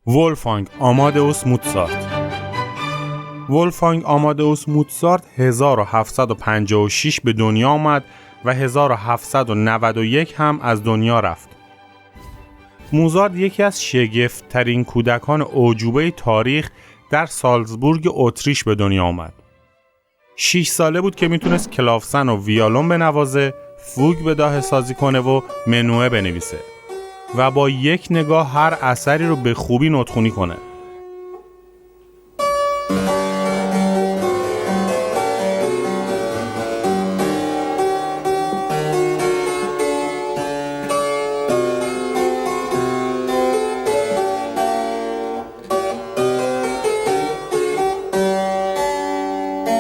ولفگانگ آمادئوس موتزارت. ولفگانگ آمادئوس موتزارت 1756 به دنیا آمد و 1791 هم از دنیا رفت. موزارت یکی از شگفت‌ترین کودکان اعجوبه تاریخ در سالزبورگ اتریش به دنیا آمد. 6 ساله بود که میتونست کلافسن و ویالون بنوازه، فوگ به داهه سازی کنه و منوه بنویسه و با یک نگاه هر اثری رو به خوبی نطخونی کنه.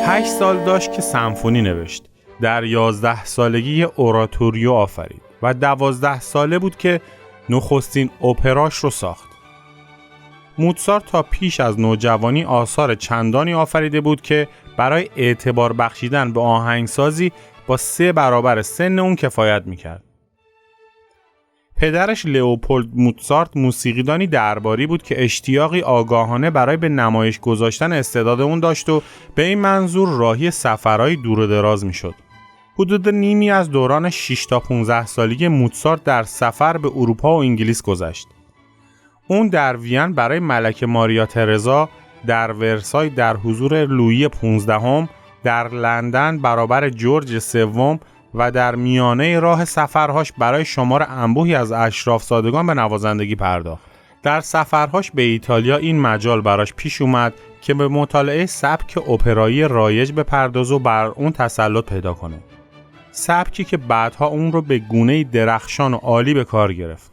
هشت سال داشت که سمفونی نوشت. در 11 سالگی اوراتوریو آفرید و 12 ساله بود که نخستین اپراش رو ساخت. موتزارت تا پیش از نوجوانی آثار چندانی آفریده بود که برای اعتبار بخشیدن به آهنگسازی با 3 برابر سن اون کفایت میکرد. پدرش لئوپولد موتزارت موسیقیدانی درباری بود که اشتیاقی آگاهانه برای به نمایش گذاشتن استعداد اون داشت و به این منظور راهی سفرهای دور و دراز میشد. حدود نیمی از دوران 6 تا 15 سالگی موتزارت در سفر به اروپا و انگلیس گذشت. اون در وین برای ملکه ماریا ترزا، در ورسای در حضور لویی 15 در لندن برابر جورج سوم و در میانه راه سفرهاش برای شمار انبوهی از اشرافزادگان به نوازندگی پرداخت. در سفرهاش به ایتالیا این مجال براش پیش اومد که به مطالعه سبک اپرایی رایج بپردازه و بر اون تسلط پیدا کنه. سبکی که بعدها اون رو به گونه‌ای درخشان و عالی به کار گرفت.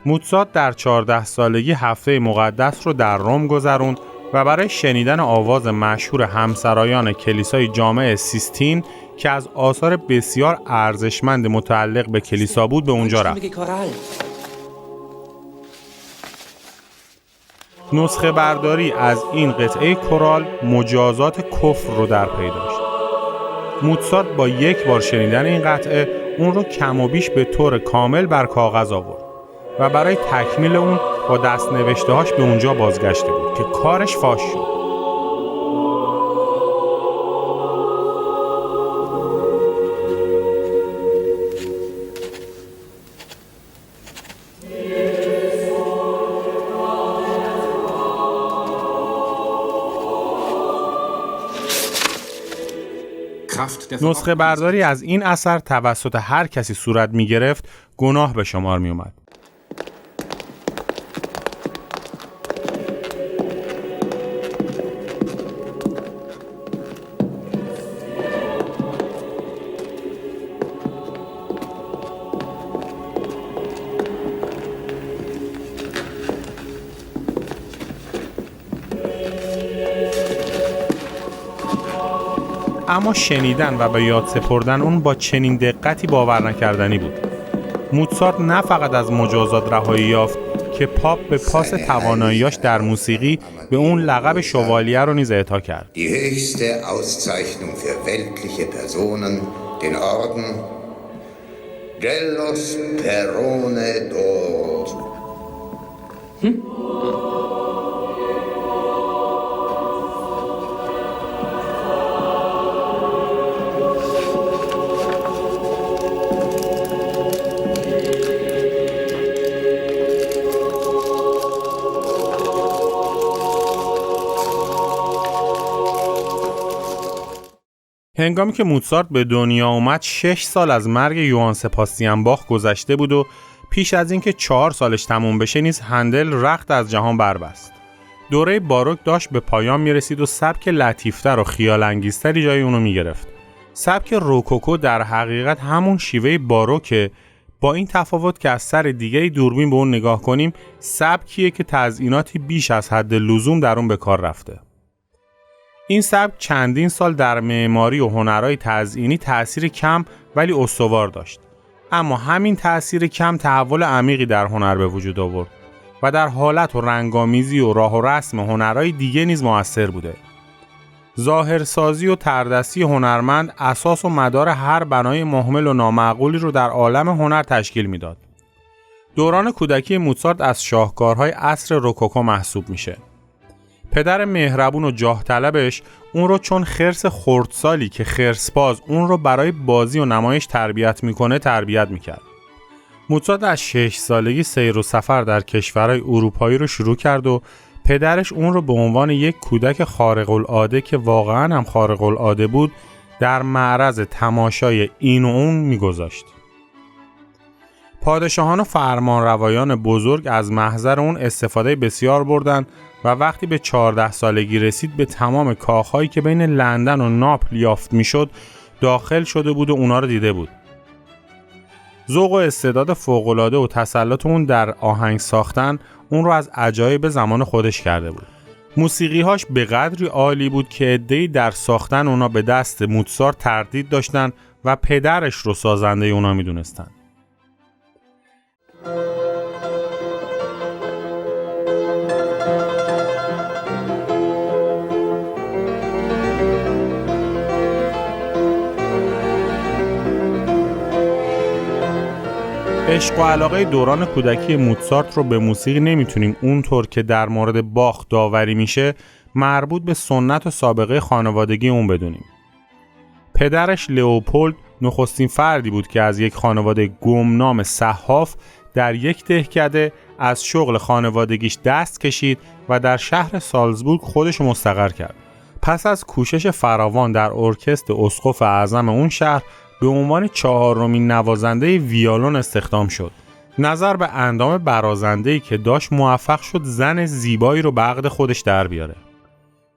موتزارت در 14 سالگی هفته مقدس رو در روم گذروند و برای شنیدن آواز مشهور همسرایان کلیسای جامع سیستین که از آثار بسیار ارزشمند متعلق به کلیسا بود به اونجا رفت. نسخه برداری از این قطعه کورال مجازات کفر رو در پی داشت. موتزارت با یک بار شنیدن این قطعه اون رو کم و بیش به طور کامل بر کاغذ آورد و برای تکمیل اون با دست نوشته‌هاش به اونجا بازگشته بود که کارش فاش شد. نسخه برداری از این اثر توسط هر کسی صورت می گرفت گناه به شمار می اومد. اما شنیدن و به یاد سپردن اون با چنین دقتی باور نکردنی بود. موتزارت نه فقط از مجازات رهایی یافت که پاپ به پاس تواناییاش در موسیقی به اون لقب شوالیه رو نیز اعطا کرد. Die höchste Auszeichnung für weltliche Personen, den Orden dello Sperone d'Oro. هنگامی که موتزارت به دنیا اومد 6 سال از مرگ یوهان سباستیان باخ گذشته بود و پیش از اینکه 4 سالش تموم بشه نیز هندل رخت از جهان بربست. دوره باروک داشت به پایان میرسید و سبک لطیفتر و خیال انگیزتری جای اونو میگرفت. سبک روکوکو در حقیقت همون شیوه باروکه، با این تفاوت که از سر دیگه دوربین به اون نگاه کنیم سبکیه که تزییناتی بیش از حد لزوم در اون به کار رفته. این سبک چندین سال در معماری و هنرهای تزیینی تأثیر کم ولی استوار داشت، اما همین تأثیر کم تحول عمیقی در هنر به وجود آورد و در حالت و رنگامیزی و راه و رسم هنرهای دیگه نیز مؤثر بوده. ظاهرسازی و تردستی هنرمند اساس و مدار هر بنای مهمل و نامعقولی رو در عالم هنر تشکیل میداد. دوران کودکی موزارت از شاهکارهای عصر روکوکو محسوب میشه. پدر مهربون و جاه طلبش اون رو چون خرس خردسالی که خرس‌باز اون رو برای بازی و نمایش تربیت میکنه تربیت میکرد. موزارت از 6 سالگی سیر و سفر در کشورهای اروپایی رو شروع کرد و پدرش اون رو به عنوان یک کودک خارق العاده که واقعا هم خارق العاده بود در معرض تماشای این و اون میگذاشت. پادشاهان و فرمانروایان بزرگ از محضر اون استفاده بسیار بردن و وقتی به 14 سالگی رسید به تمام کاخهایی که بین لندن و ناپل یافت میشد داخل شده بود و اونا رو دیده بود. ذوق و استعداد فوق‌العاده و تسلط اون در آهنگ ساختن اون رو از عجایب زمان خودش کرده بود. موسیقی‌هاش به قدری عالی بود که عده‌ای در ساختن اونا به دست موزارت تردید داشتن و پدرش رو سازنده اونا میدونستن. عشق و علاقه دوران کودکی موزارت رو به موسیقی نمیتونیم اونطور که در مورد باخ داوری میشه مربوط به سنت و سابقه خانوادگی اون بدونیم. پدرش لئوپولد نخستین فردی بود که از یک خانواده گمنام صحاف در یک دهکده از شغل خانوادگیش دست کشید و در شهر سالزبورگ خودش مستقر کرد. پس از کوشش فراوان در ارکستر اسقف اعظم اون شهر به عنوان 4مین نوازنده ویولون استخدام شد. نظر به اندام برازنده‌ای که داشت موفق شد زن زیبایی رو به عقد خودش در بیاره.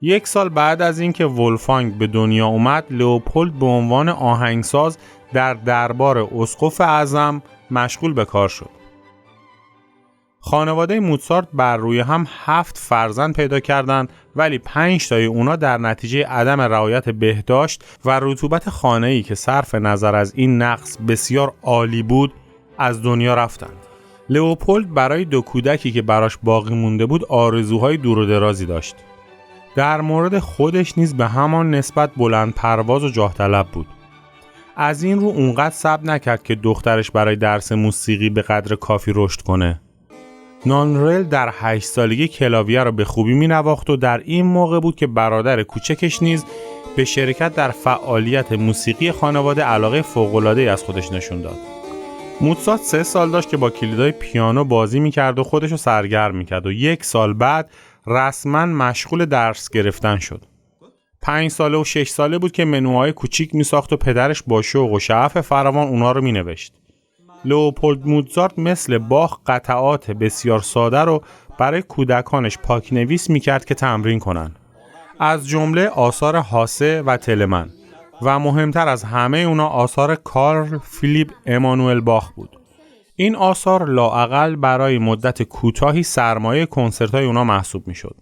1 سال بعد از اینکه ولفانگ به دنیا اومد، لئوپولد به عنوان آهنگساز در دربار اسقف اعظم مشغول به کار شد. خانواده موزارت بر روی هم 7 فرزند پیدا کردند، ولی 5 تای اونا در نتیجه عدم رعایت بهداشت و رطوبت خانه‌ای که صرف نظر از این نقص بسیار عالی بود از دنیا رفتند. لئوپولد برای 2 کودکی که براش باقی مونده بود آرزوهای دور و درازی داشت. در مورد خودش نیز به همان نسبت بلند پرواز و جاه طلب بود. از این رو اونقدر صبر نکرد که دخترش برای درس موسیقی به قدر کافی رشد کنه. نانرل در 8 سالگی کلاویه را به خوبی می نواخت و در این موقع بود که برادر کوچکش نیز به شرکت در فعالیت موسیقی خانواده علاقه فوق‌العاده‌ای از خودش نشون داد. موزارت 3 سال داشت که با کلیدای پیانو بازی می کرد و خودش رو سرگرم می کرد و 1 سال بعد رسما مشغول درس گرفتن شد. 5 ساله و 6 ساله بود که منوهای کوچیک می ساخت و پدرش با شوق و شعف فراوان اونا رو می نوشت. لئوپولد موزارت مثل باخ قطعات بسیار ساده رو برای کودکانش پاک‌نویس می‌کرد که تمرین کنن. از جمله آثار هاسه و تلمن و مهمتر از همه اونا آثار کارل فیلیپ امانوئل باخ بود. این آثار لااقل برای مدت کوتاهی سرمایه کنسرت‌های اونا محسوب می‌شد.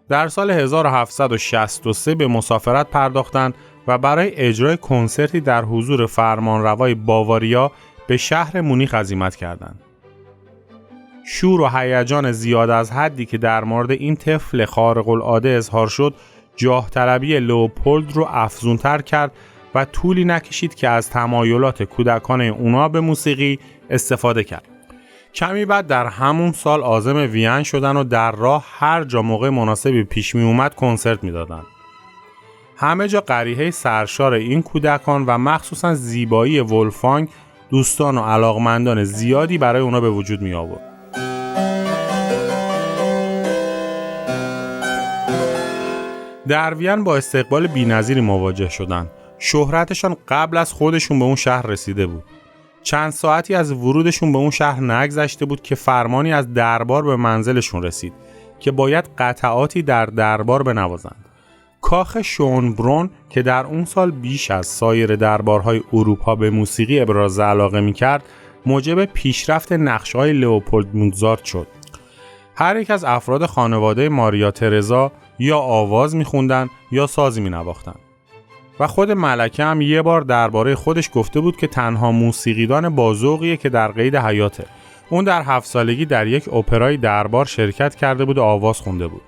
در سال 1763 به مسافرت پرداختند و برای اجرای کنسرتی در حضور فرمانروای باواریا به شهر مونیخ عزیمت کردند. شور و هیجان زیاد از حدی که در مورد این طفل خارق العاده اظهار شد، جاه طلبی لئوپولد رو افزونتر کرد و طولی نکشید که از تمایلات کودکان اونا به موسیقی استفاده کرد. کمی بعد در همون سال عازم وین شدن و در راه هر جا موقع مناسبی پیش می اومد کنسرت می دادن. همه جا قریحه سرشار این کودکان و مخصوصا زیبایی ولفانگ دوستان و علاقمندان زیادی برای اونا به وجود می آورد. در وین با استقبال بی‌نظیری مواجه شدند. شهرتشان قبل از خودشون به اون شهر رسیده بود. چند ساعتی از ورودشون به اون شهر نگذشته بود که فرمانی از دربار به منزلشون رسید که باید قطعاتی در دربار بنوازند. کاخ شونبرون که در اون سال بیش از سایر دربارهای اروپا به موسیقی ابراز علاقه می‌کرد، موجب پیشرفت نقشه‌های لئوپولد موزارت شد. هر یک از افراد خانواده ماریا ترزا یا آواز می‌خوندن یا سازی می‌نواختن. و خود ملکه هم یه بار درباره خودش گفته بود که تنها موسیقیدان بازوقیه که در قید حیاته. اون در 7 سالگی در یک اپرای دربار شرکت کرده بود و آواز خونده بود.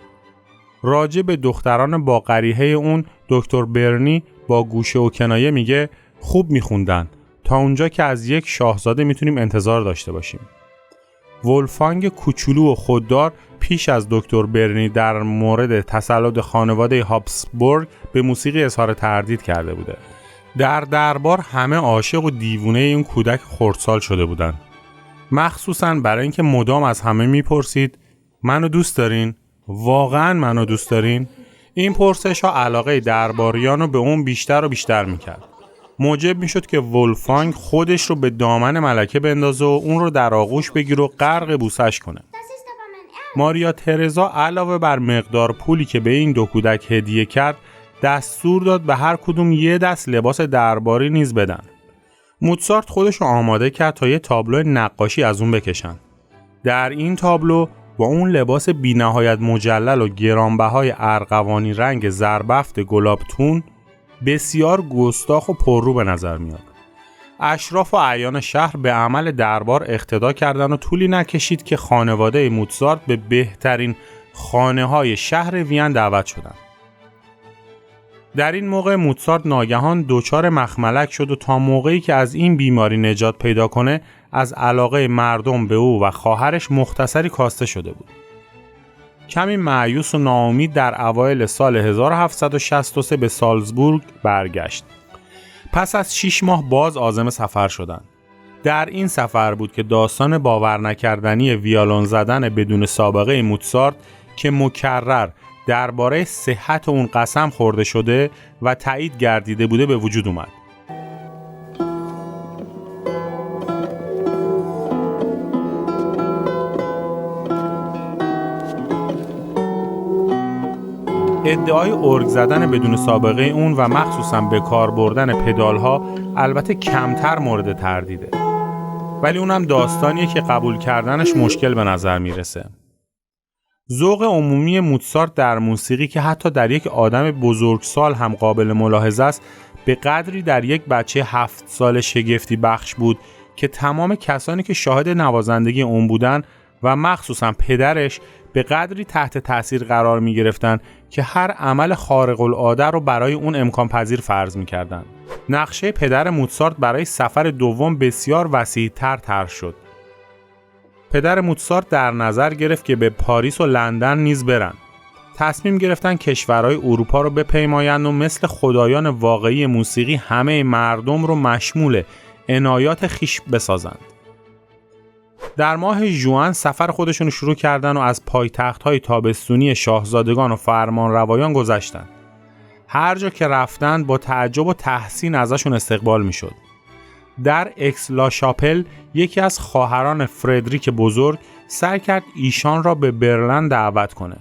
راجع به دختران با قریحه اون دکتر برنی با گوشه و کنایه میگه خوب میخوندن تا اونجا که از یک شاهزاده میتونیم انتظار داشته باشیم. ولفانگ کوچولو و خوددار پیش از دکتر برنی در مورد تسلط خانواده هابسبورگ به موسیقی اظهار تردید کرده بوده. در دربار همه عاشق و دیوونه این کودک خردسال شده بودند. مخصوصاً برای اینکه مدام از همه میپرسید منو دوست دارین؟ واقعاً منو دوست دارین؟ این پرسش ها علاقه درباریان رو به اون بیشتر و بیشتر میکرد. موجب میشد که ولفانگ خودش رو به دامن ملکه بندازه و اون رو در آغوش بگیره و غرق بوسش کنه. ماریا ترزا علاوه بر مقدار پولی که به این دو کودک هدیه کرد، دستور داد به هر کدوم یه دست لباس درباری نیز بدن. موزارت خودش رو آماده کرد تا یه تابلو نقاشی از اون بکشن. در این تابلو با اون لباس بی‌نهایت مجلل و گرانبهای ارغوانی رنگ زربفت گلابتون بسیار گستاخ و پررو به نظر میاد. اشراف و اعیان شهر به عمل دربار اقتدا کردند و طولی نکشید که خانواده موزارت به بهترین خانه‌های شهر وین دعوت شدند. در این موقع موزارت ناگهان دچار مخملک شد و تا موقعی که از این بیماری نجات پیدا کنه از علاقه مردم به او و خواهرش مختصری کاسته شده بود. کمی مایوس و ناامید در اوایل سال 1763 به سالزبورگ برگشت. پس از 6 ماه باز عازم سفر شدند. در این سفر بود که داستان باور نکردنی ویولون زدن بدون سابقه موزارت که مکرر درباره صحت اون قسم خورده شده و تایید گردیده بوده به وجود اومد. ادعای ارگ زدن بدون سابقه اون و مخصوصاً به کار بردن پدالها البته کمتر مورد تردیده، ولی اونم داستانیه که قبول کردنش مشکل به نظر میرسه. ذوق عمومی موزارت در موسیقی که حتی در یک آدم بزرگسال هم قابل ملاحظه است، به قدری در یک بچه 7 سال شگفتی بخش بود که تمام کسانی که شاهد نوازندگی اون بودن و مخصوصاً پدرش به قدری تحت تأثیر قرار می گرفتن که هر عمل خارق العاده رو برای اون امکان پذیر فرض می کردن. نقشه پدر موزارت برای سفر دوم بسیار وسیع‌تر طرح شد. پدر موزارت در نظر گرفت که به پاریس و لندن نیز برن. تصمیم گرفتن کشورهای اروپا رو بپیمایند و مثل خدایان واقعی موسیقی همه مردم رو مشمول عنایات خیش بسازند. در ماه ژوئن سفر خودشون شروع کردن و از پایتخت‌های تابستونی شاهزادگان و فرمانروایان گذشتن. هر جا که رفتن با تعجب و تحسین ازشون استقبال میشد. در اکس لا شاپل یکی از خواهران فردریک بزرگ سعی کرد ایشان را به برلین دعوت کنه،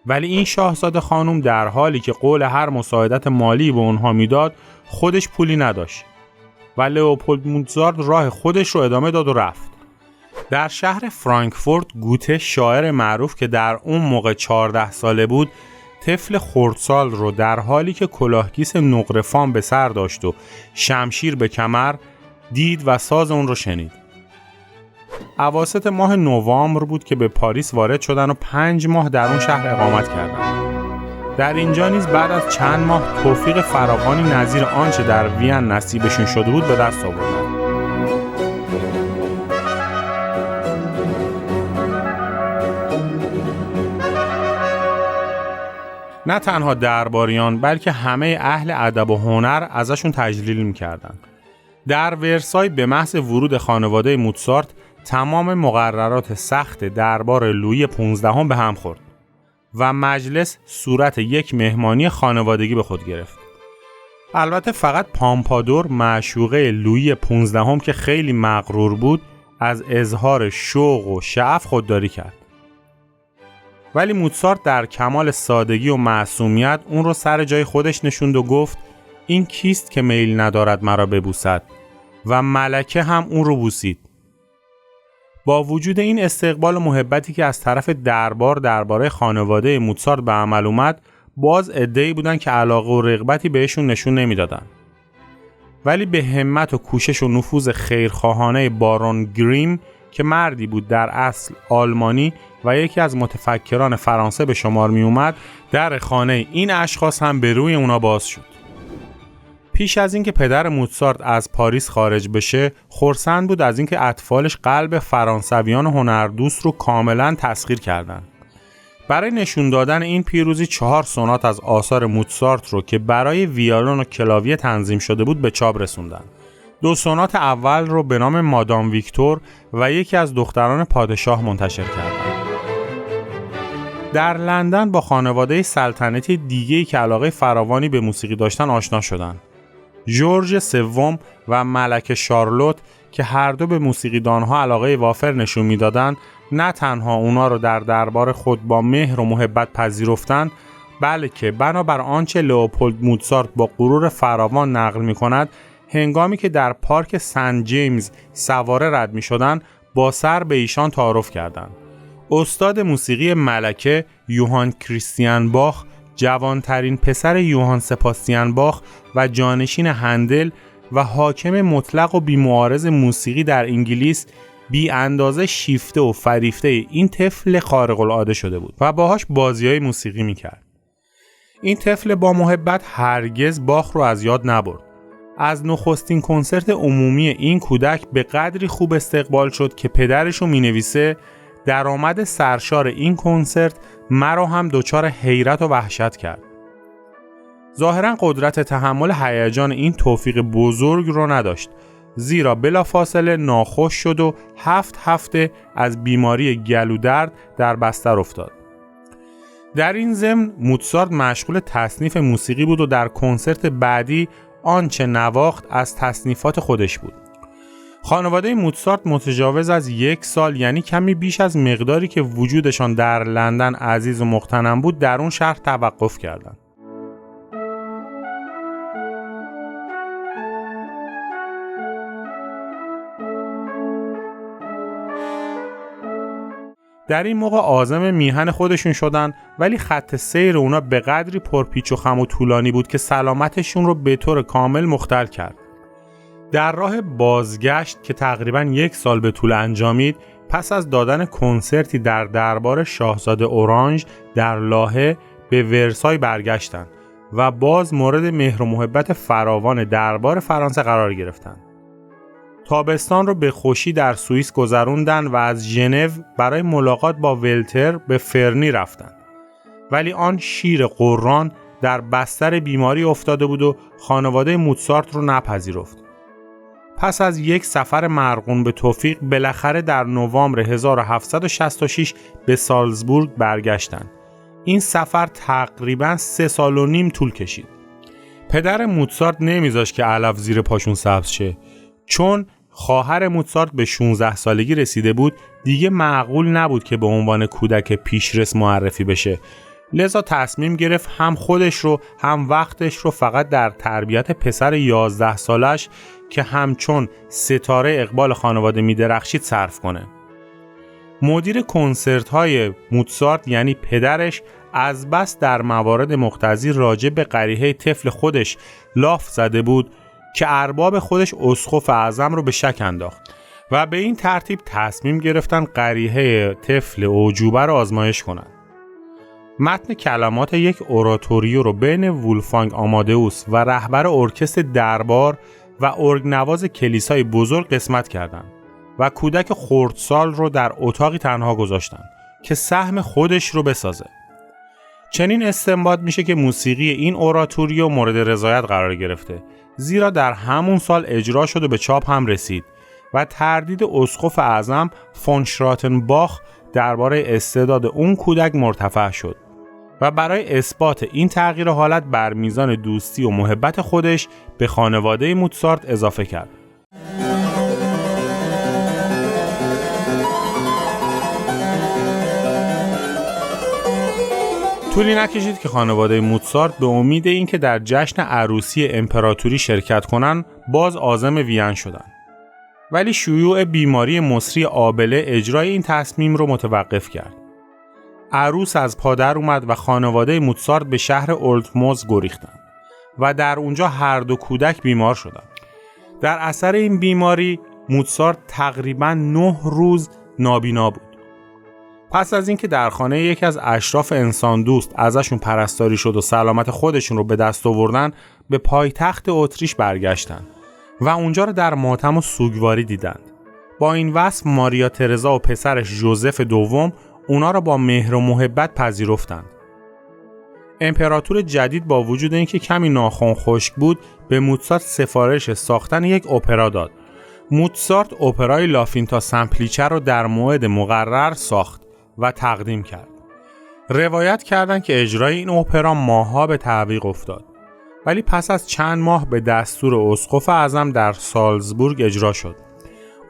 ولی این شاهزاده خانم در حالی که قول هر مساعدت مالی به اونها میداد خودش پولی نداشت و لئوپولد موزارت راه خودش رو ادامه داد و رفت. در شهر فرانکفورت گوته شاعر معروف که در اون موقع 14 ساله بود طفل خردسال رو در حالی که کلاهگیس نقره‌فام به سر داشت و شمشیر به کمر دید و ساز اون رو شنید. اواسط ماه نوامبر بود که به پاریس وارد شدن و 5 ماه در اون شهر اقامت کردند. در اینجا نیز بعد از چند ماه توفیق فراوانی نظیر آنچه در وین نصیبشون شده بود به دست آوردند. نه تنها درباریان بلکه همه اهل ادب و هنر ازشون تجلیل می‌کردن. در ورسای به محض ورود خانواده موزارت تمام مقررات سخت دربار لویی 15 به هم خورد و مجلس صورت یک مهمانی خانوادگی به خود گرفت. البته فقط پامپادور معشوقه لویی 15 که خیلی مغرور بود از اظهار شوق و شعف خودداری کرد. ولی موزارت در کمال سادگی و معصومیت اون رو سر جای خودش نشوند و گفت این کیست که میل ندارد مرا ببوسد؟ و ملکه هم اون رو بوسید. با وجود این استقبال و محبتی که از طرف دربار درباره خانواده موزارت به عمل اومد، باز عده‌ای بودن که علاقه و رغبتی بهشون نشون نمیدادن. ولی به همت و کوشش و نفوذ خیرخواهانه بارون گریم که مردی بود در اصل آلمانی و یکی از متفکران فرانسه به شمار می اومد، در خانه این اشخاص هم به روی اونا باز شد. پیش از اینکه پدر موتسارت از پاریس خارج بشه، خرسند بود از اینکه اطفالش قلب فرانسویان هنردوست رو کاملا تسخیر کردن. برای نشون دادن این پیروزی 4 سونات از آثار موتسارت رو که برای ویولن و کلاویه تنظیم شده بود به چاپ رسوندن. 2 سونات اول رو به نام مادام ویکتور و یکی از دختران پادشاه منتشر کردند. در لندن با خانواده سلطنتی دیگه‌ای که علاقه فراوانی به موسیقی داشتن آشنا شدند. ژورژ سوم و ملکه شارلوت که هر دو به موسیقیدانها علاقه وافر نشون میدادند، نه تنها اونا رو در دربار خود با مهر و محبت پذیرفتند، بلکه بنابر آنچه لئوپولد موتسارت با غرور فراوان نقل می‌کند، هنگامی که در پارک سنت جیمز سواره رد می‌شدند، با سر به ایشان تعارف کردند. استاد موسیقی ملکه یوهان کریستیان باخ، جوانترین پسر یوهان سباستیان باخ و جانشین هندل و حاکم مطلق و بی‌معارض موسیقی در انگلیس، بی اندازه شیفته و فریفته این طفل خارق العاده شده بود و باهاش بازی‌های موسیقی میکرد. این طفل با محبت هرگز باخ رو از یاد نبرد. از نخستین کنسرت عمومی این کودک به قدری خوب استقبال شد که پدرش رو مینویسه درآمد سرشار این کنسرت مرا هم دچار حیرت و وحشت کرد. ظاهراً قدرت تحمل هیجان این توفیق بزرگ رو نداشت، زیرا بلافاصله ناخوش شد و 7 هفته از بیماری گلودرد در بستر افتاد. در این ضمن موتسارت مشغول تصنیف موسیقی بود و در کنسرت بعدی آنچه نواخت از تصنیفات خودش بود. خانواده موتسارت متجاوز از 1 سال، یعنی کمی بیش از مقداری که وجودشان در لندن عزیز و مغتنم بود، در اون شهر توقف کردند. در این موقع عازم میهن خودشون شدن، ولی خط سیر اونا به قدری پرپیچ و خم و طولانی بود که سلامتشون رو به طور کامل مختل کرد. در راه بازگشت که تقریباً 1 سال به طول انجامید، پس از دادن کنسرتی در دربار شاهزاده اورانژ در لاهه به ورسای برگشتند و باز مورد مهر و محبت فراوان دربار فرانسه قرار گرفتند. تابستان رو به خوشی در سوئیس گذروندن و از ژنو برای ملاقات با ولتر به فرنی رفتند. ولی آن شیر قران در بستر بیماری افتاده بود و خانواده موتسارت رو نپذیرفت. پس از 1 سفر مرقوم به توفیق، بالاخره در نوامبر 1766 به سالزبورگ برگشتند. این سفر تقریباً 3 سال و نیم طول کشید. پدر موتسارت نمیذاشت که علف زیر پاشون سبز شه. چون خواهر موتسارت به 16 سالگی رسیده بود، دیگه معقول نبود که به عنوان کودک پیشرس معرفی بشه. لذا تصمیم گرفت هم خودش رو هم وقتش رو فقط در تربیت پسر 11 سالش که همچون ستاره اقبال خانواده می‌درخشید صرف کنه. مدیر کنسرت‌های موتسارت یعنی پدرش از بس در موارد مقتضی راجع به قریحه طفل خودش لاف زده بود که ارباب خودش اسقف اعظم رو به شک انداخت و به این ترتیب تصمیم گرفتن قریحه طفل اعجوبه رو آزمایش کنند. متن کلمات یک اوراتوریو رو بین وولفانگ آمادئوس و رهبر ارکستر دربار و ارگنواز کلیسای بزرگ قسمت کردند و کودک خردسال رو در اتاقی تنها گذاشتن که سهم خودش رو بسازه. چنین استنباط میشه که موسیقی این اوراتوریو مورد رضایت قرار گرفته، زیرا در همون سال اجرا شد و به چاپ هم رسید و تردید اسقف اعظم فون شراتنباخ درباره استعداد اون کودک مرتفع شد و برای اثبات این تغییر حالت بر میزان دوستی و محبت خودش به خانواده موتسارت اضافه کرد. طولی نکشید که خانواده موتسارت به امید اینکه در جشن عروسی امپراتوری شرکت کنن باز عازم وین شدن. ولی شیوع بیماری مصری آبله اجرای این تصمیم رو متوقف کرد. عروس از پادر اومد و خانواده موتسارت به شهر اولتموز گریختند و در اونجا هر دو کودک بیمار شدند. در اثر این بیماری موتسارت تقریباً 9 روز نابینا بود. پس از اینکه در خانه یکی از اشراف انسان دوست ازشون پرستاری شد و سلامت خودشون رو به دست آوردن، به پایتخت اتریش برگشتند و اونجا رو در ماتم و سوگواری دیدند. با این وصف ماریا ترزا و پسرش ژوزف دوم اونا را با مهر و محبت پذیرفتند. امپراتور جدید با وجود اینکه کمی ناخن خشک بود به موزارت سفارش ساختن یک اپرا داد. موزارت اپرای لافینتا سمپلیچه رو در موعد مقرر ساخت و تقدیم کرد. روایت کردند که اجرای این اپرا ماه‌ها به تعویق افتاد، ولی پس از چند ماه به دستور اسقف اعظم در سالزبورگ اجرا شد.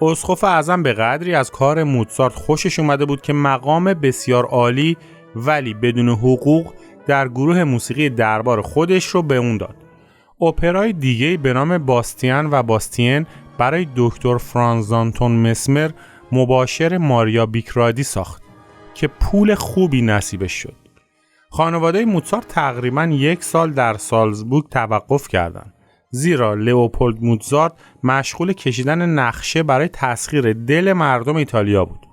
اسقف اعظم به قدری از کار موزارت خوشش اومده بود که مقام بسیار عالی ولی بدون حقوق در گروه موسیقی دربار خودش رو به اون داد. اپرای دیگه‌ای به نام باستین و باستین برای دکتر فرانز آنتون مسمر مباشر ماریا بیکرادی ساخت که پول خوبی نصیبش شد. خانواده موزارت تقریباً 1 سال در سالزبورگ توقف کردند، زیرا لئوپولد موزارت مشغول کشیدن نقشه برای تسخیر دل مردم ایتالیا بود.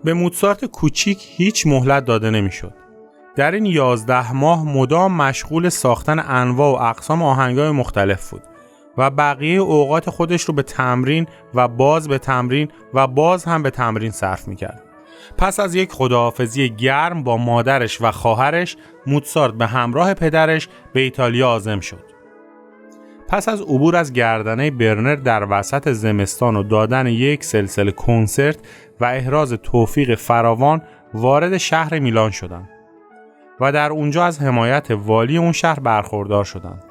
به موزارت کوچیک هیچ مهلت داده نمیشد. در این 11 ماه مدام مشغول ساختن انواع و اقسام آهنگ‌های مختلف بود و بقیه اوقات خودش رو به تمرین و باز به تمرین و باز هم به تمرین صرف می‌کرد. پس از یک خداحافظی گرم با مادرش و خواهرش، موزارت به همراه پدرش به ایتالیا عازم شد. پس از عبور از گردنه برنر در وسط زمستان و دادن یک سلسله کنسرت و احراز توفیق فراوان، وارد شهر میلان شدند و در اونجا از حمایت والی اون شهر برخوردار شدند.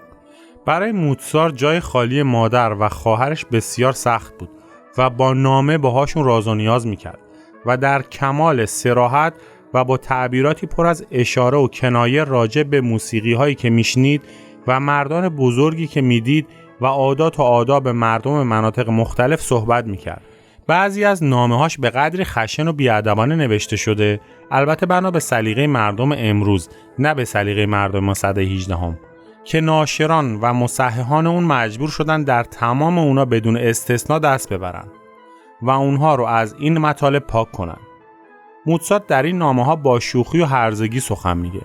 برای موزارت جای خالی مادر و خواهرش بسیار سخت بود و با نامه باهاشون راز و نیاز میکرد و در کمال صراحت و با تعبیراتی پر از اشاره و کنایه راجع به موسیقی هایی که میشنید و مردان بزرگی که میدید و عادات و آداب مردم مناطق مختلف صحبت میکرد. بعضی از نامه‌هاش به قدری خشن و بی‌ادبانه نوشته شده، البته بنا به سلیقه مردم امروز، نه به سلیقه مردم سده 18 که ناشران و مصححان اون مجبور شدن در تمام اونا بدون استثنا دست ببرن و اونها رو از این مطالب پاک کنن. موزارت در این نامه‌ها با شوخی و هرزگی سخن میگه.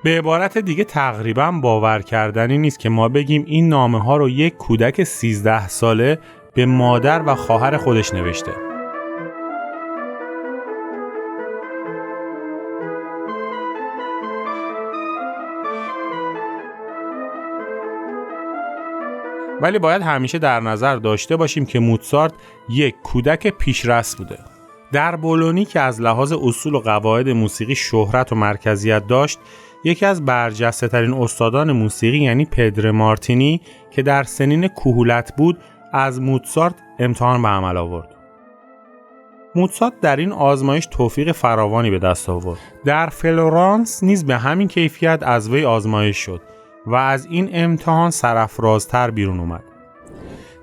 به عبارت دیگه تقریباً باور کردنی نیست که ما بگیم این نامه‌ها رو یک کودک 13 ساله به مادر و خواهر خودش نوشته. ولی باید همیشه در نظر داشته باشیم که موزارت یک کودک پیشرس بوده. در بولونی که از لحاظ اصول و قواعد موسیقی شهرت و مرکزیت داشت، یکی از برجسته ترین استادان موسیقی یعنی پدر مارتینی که در سنین کهولت بود از موزارت امتحان به عمل آورد. موزارت در این آزمایش توفیق فراوانی به دست آورد. در فلورانس نیز به همین کیفیت از وی آزمایش شد و از این امتحان سرافرازتر بیرون اومد.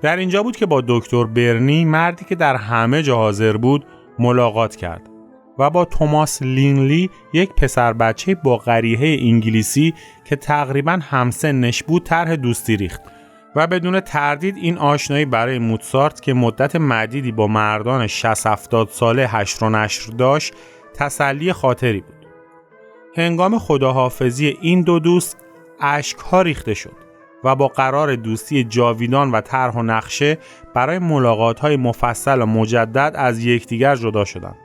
در اینجا بود که با دکتر برنی، مردی که در همه جا حاضر بود، ملاقات کرد و با توماس لینلی، یک پسر بچه با قریحه انگلیسی که تقریباً همسنش بود، طرح دوستی ریخت و بدون تردید این آشنایی برای موزارت که مدت مدیدی با مردان 60-70 ساله حشر و نشر داشت، تسلی خاطری بود. هنگام خداحافظی این دو دوست اشک‌ها ریخته شد و با قرار دوستی جاویدان و طرح و نقشه برای ملاقات‌های مفصل و مجدد از یکدیگر جدا شدند.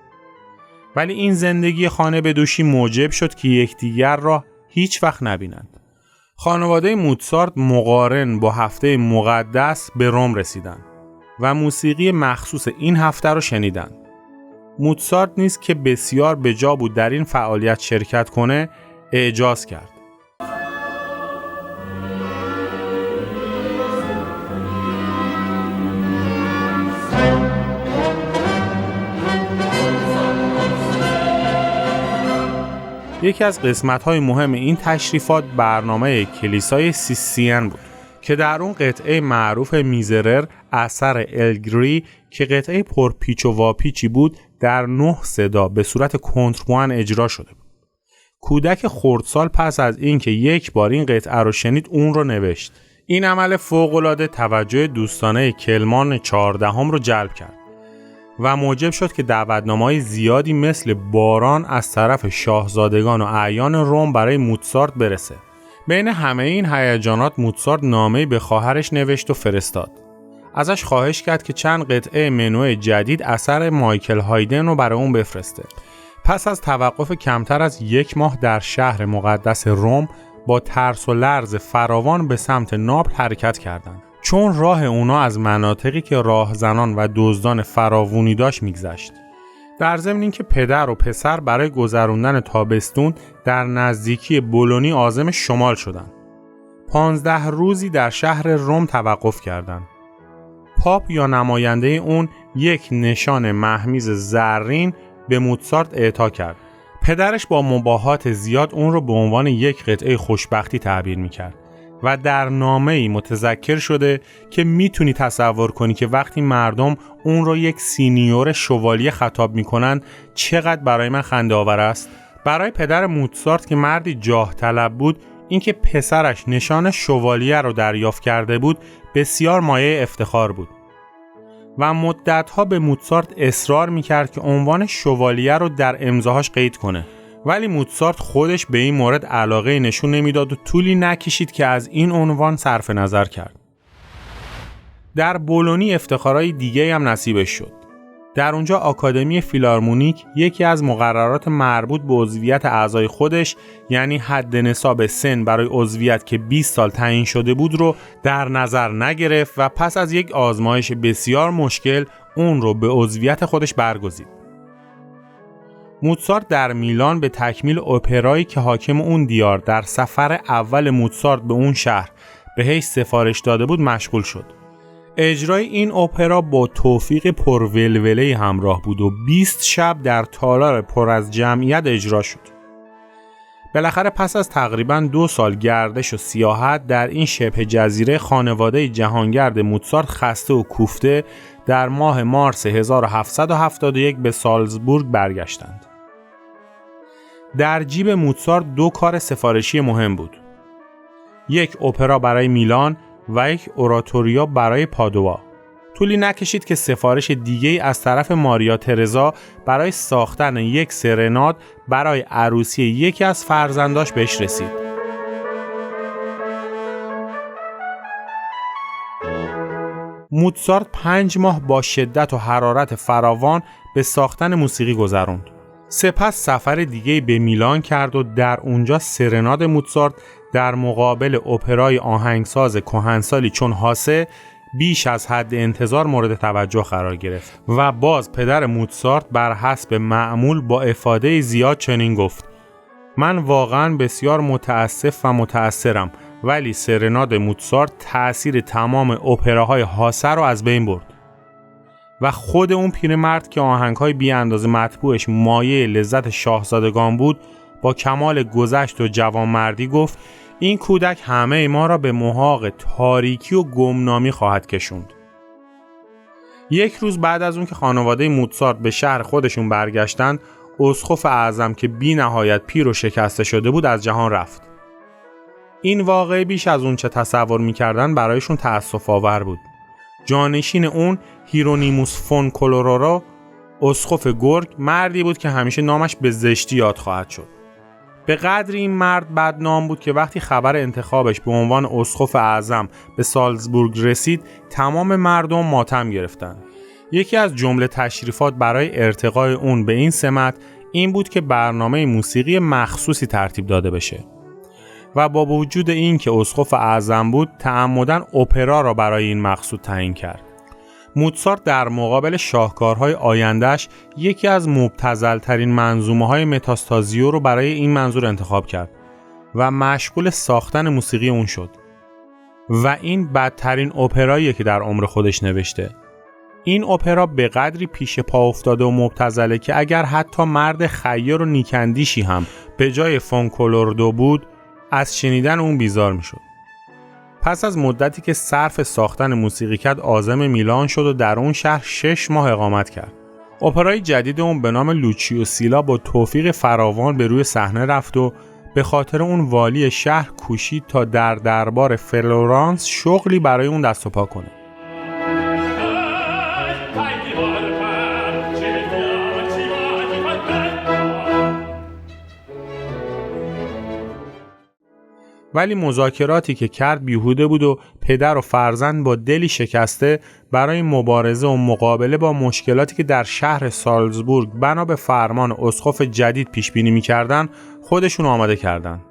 ولی این زندگی خانه به دوشی موجب شد که یکدیگر را هیچ وقت نبینند. خانواده موزارت مقارن با هفته مقدس به روم رسیدند و موسیقی مخصوص این هفته را شنیدند. موزارت نیز که بسیار بجا بود در این فعالیت شرکت کنه، اعجاز کرد. یکی از قسمت‌های مهم این تشریفات برنامه کلیسای سیستین بود که در اون قطعه معروف میزرر اثر الگری که قطعه پرپیچ و واپیچی بود در 9 صدا به صورت کنترپوان اجرا شده بود. کودک خردسال پس از اینکه یک بار این قطعه رو شنید اون رو نوشت. این عمل فوق‌العاده توجه دوستانه کلمان 14 رو جلب کرد و موجب شد که دعوتنامه‌های زیادی مثل باران از طرف شاهزادگان و اعیان روم برای موزارت برسه. بین همه این هیجانات موتسارت نامه‌ای به خواهرش نوشت و فرستاد. ازش خواهش کرد که چند قطعه منوی جدید اثر مایکل هایدن رو برای اون بفرسته. پس از توقف کمتر از 1 ماه در شهر مقدس روم با ترس و لرز فراوان به سمت ناپل حرکت کردند. چون راه اونا از مناطقی که راهزنان و دزدان فراوونی داشت میگذشت. در ضمن اینکه پدر و پسر برای گذروندن تابستون در نزدیکی بولونی عازم شمال شدند. 15 روزی در شهر روم توقف کردند. پاپ یا نماینده اون یک نشان مهمیز زرین به موتسارت اعطا کرد. پدرش با مباهات زیاد اون رو به عنوان یک قطعه خوشبختی تعبیر میکرد و در نامه‌ای متذکر شده که میتونی تصور کنی که وقتی مردم اون رو یک سینیور شوالیه خطاب میکنن چقدر برای من خنده آور است. برای پدر موتسارت که مردی جاه طلب بود، اینکه پسرش نشان شوالیه رو دریافت کرده بود بسیار مایه افتخار بود و مدتها به موتسارت اصرار میکرد که عنوان شوالیه رو در امضاهاش قید کنه، ولی موتسارت خودش به این مورد علاقه نشون نمیداد و طولی نکشید که از این عنوان صرف نظر کرد. در بولونی افتخارهای دیگه هم نصیبش شد. در اونجا آکادمی فیلارمونیک یکی از مقررات مربوط به عضویت اعضای خودش، یعنی حد نصاب سن برای عضویت که 20 سال تعیین شده بود رو در نظر نگرفت و پس از یک آزمایش بسیار مشکل اون رو به عضویت خودش برگزید. موتسارت در میلان به تکمیل اپرایی که حاکم اون دیار در سفر اول موتسارت به اون شهر به حیث سفارش داده بود مشغول شد. اجرای این اپرا با توفیق پرولوله همراه بود و 20 شب در تالار پر از جمعیت اجرا شد. بالاخره پس از تقریباً 2 سال گردش و سیاحت در این شبه جزیره، خانواده جهانگرد موتسارت خسته و کوفته در ماه مارس 1771 به سالزبورگ برگشتند. در جیب موتسارت 2 کار سفارشی مهم بود. یک اپرا برای میلان و یک اوراتوریا برای پادوا. طولی نکشید که سفارش دیگه‌ای از طرف ماریا ترزا برای ساختن یک سرناد برای عروسی یکی از فرزنداش بهش رسید. موتسارت 5 ماه با شدت و حرارت فراوان به ساختن موسیقی گذروند. سپس سفر دیگه‌ای به میلان کرد و در اونجا سرناد موتسارت در مقابل اپرای آهنگساز کهنسالی چون هاسه بیش از حد انتظار مورد توجه قرار گرفت و باز پدر موتسارت بر حسب معمول با افاده زیاد چنین گفت: من واقعا بسیار متاسف و متأثرم، ولی سرناد موتسارت تأثیر تمام اپراهای هاسه رو از بین برد. و خود اون پیرمرد که آهنگ‌های بی اندازه مطبوعش مایه لذت شاهزادگان بود با کمال گذشت و جوانمردی گفت: این کودک همه ما را به محاق تاریکی و گمنامی خواهد کشوند. یک روز بعد از اون که خانواده موتسارت به شهر خودشون برگشتند، اسقف اعظم که بی نهایت پیر و شکسته شده بود از جهان رفت. این واقعه بیش از اون چه تصور می‌کردن برایشون تأسف آور بود. جانشین اون هیرونیموس فون کولورارو، اسقف گورگ، مردی بود که همیشه نامش به زشتی یاد خواهد شد. به قدری این مرد بدنام بود که وقتی خبر انتخابش به عنوان اسقف اعظم به سالزبورگ رسید، تمام مردم ماتم گرفتند. یکی از جمله تشریفات برای ارتقای اون به این سمت این بود که برنامه موسیقی مخصوصی ترتیب داده بشه و با وجود این که اسقف اعظم بود، تعمداً اپرا را برای این مقصود تعیین کرد. موتسارت در مقابل شاهکارهای آیندهش یکی از مبتذل‌ترین منظومه‌های متاستازیو رو برای این منظور انتخاب کرد و مشغول ساختن موسیقی اون شد. و این بدترین اپراییه که در عمر خودش نوشته. این اپرا به قدری پیش پا افتاده و مبتذله که اگر حتی مرد خیر و نیکندیشی هم به جای فون کولوردو بود، از شنیدن اون بیزار میشد. پس از مدتی که صرف ساختن موسیقی کرد، عازم میلان شد و در اون شهر 6 ماه اقامت کرد. اپرای جدید اون به نام لوچیو سیلا با توفیق فراوان به روی صحنه رفت و به خاطر اون والی شهر کوشید تا در دربار فلورانس شغلی برای اون دست و پا کنه. ولی مذاکراتی که کرد بیهوده بود و پدر و فرزند با دلی شکسته برای مبارزه و مقابله با مشکلاتی که در شهر سالزبورگ بنا به فرمان اسقف جدید پیش بینی می‌کردند خودشون آماده کردند.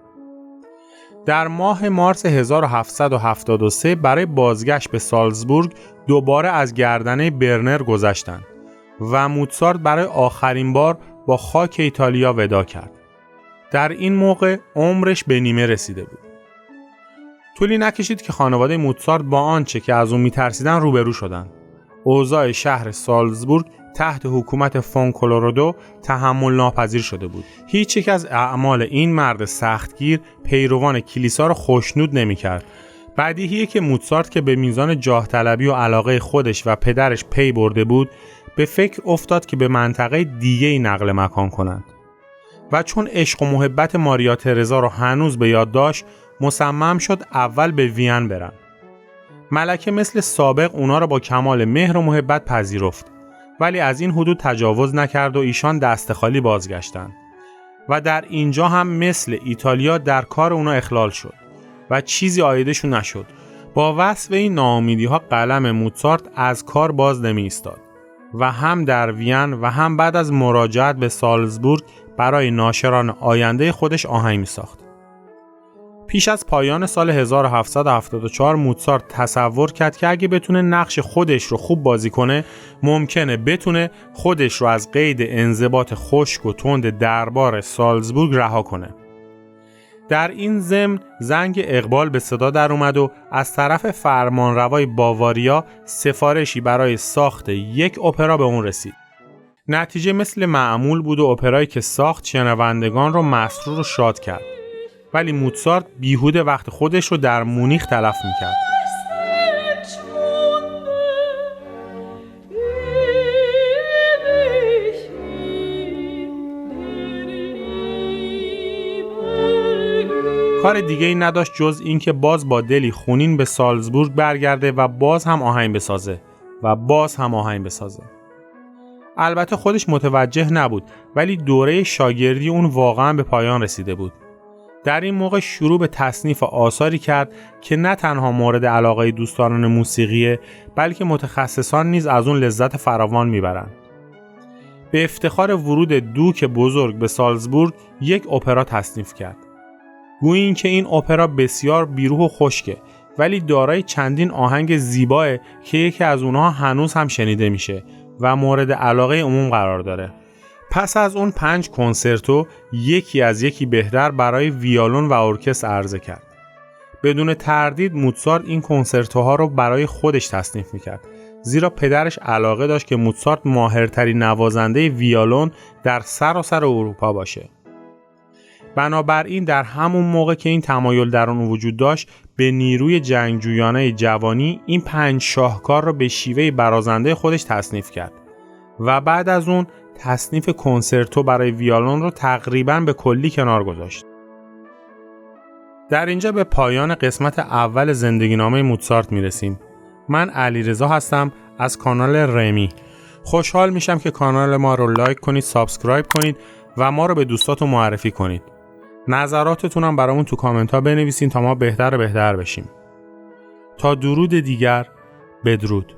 در ماه مارس 1773 برای بازگشت به سالزبورگ دوباره از گردنه برنر گذشتند و موتسارت برای آخرین بار با خاک ایتالیا وداع کرد. در این موقع عمرش به نیمه رسیده بود. طولی نکشید که خانواده موتسارت با آنچه که از اون میترسیدن روبرو شدند. اوضاع شهر سالزبورگ تحت حکومت فون کلورادو تحمل ناپذیر شده بود. هیچ یک از اعمال این مرد سختگیر پیروان کلیسا را خوشنود نمی‌کرد. بدیهیه که موتسارت که به میزان جاه طلبی و علاقه خودش و پدرش پی برده بود، به فکر افتاد که به منطقه دیگه‌ای نقل مکان کنند. و چون عشق و محبت ماریا ترزا را هنوز به یاد داشت، مصمم شد اول به وین برن. ملکه مثل سابق اونا را با کمال مهر و محبت پذیرفت، ولی از این حدود تجاوز نکرد و ایشان دست خالی بازگشتند. و در اینجا هم مثل ایتالیا در کار اونا اخلال شد و چیزی عایدشون نشد. با وصف این ناامیدی‌ها قلم موتسارت از کار باز نمی ایستاد و هم در وین و هم بعد از مراجعت به سالزبورگ برای ناشران آینده خودش آهنگ می ساخت. پیش از پایان سال 1774 موتسارت تصور کرد که اگه بتونه نقش خودش رو خوب بازی کنه، ممکنه بتونه خودش رو از قید انضباط خشک و تند دربار سالزبورگ رها کنه. در این ضمن زنگ اقبال به صدا در اومد و از طرف فرمانروای باواریا سفارشی برای ساخت یک اپرا به اون رسید. نتیجه مثل معمول بود و اپرایی که ساخت شنوندگان رو مسرور و شاد کرد. ولی موتسارت بیهوده وقت خودش رو در مونیخ تلف میکرد. کار دیگه ای نداشت جز این که باز با دلی خونین به سالزبورگ برگرده و باز هم آهنگ بسازه. البته خودش متوجه نبود، ولی دوره شاگردی اون واقعا به پایان رسیده بود. در این موقع شروع به تصنیف آثاری کرد که نه تنها مورد علاقه دوستداران موسیقیه، بلکه متخصصان نیز از اون لذت فراوان میبرند. به افتخار ورود دوک بزرگ به سالزبورگ یک اپرا تصنیف کرد. گویی این که این اپرا بسیار بیروح و خشکه، ولی دارای چندین آهنگ زیباه که یکی از اونها هنوز هم شنیده میشه و مورد علاقه عموم قرار داره. پس از اون 5 کنسرتو یکی از یکی بهتر برای ویولون و ارکستر عرضه کرد. بدون تردید موتسارت این کنسرتوها رو برای خودش تصنیف میکرد، زیرا پدرش علاقه داشت که موتسارت ماهرترین نوازنده ویولون در سراسر اروپا باشه. بنابراین در همون موقع که این تمایل در اون وجود داشت، به نیروی جنگجویانه جوانی این 5 شاهکار رو به شیوه برازنده خودش تصنیف کرد و بعد از اون تصنیف کنسرتو برای ویولون رو تقریباً به کلی کنار گذاشت. در اینجا به پایان قسمت اول زندگینامه موتسارت میرسیم. من علیرضا هستم از کانال رمی. خوشحال میشم که کانال ما رو لایک کنید، سابسکرایب کنید و ما رو به دوستاتون معرفی کنید. نظراتتون هم برامون تو کامنت ها بنویسین تا ما بهتر بشیم. تا درود دیگر، بدرود.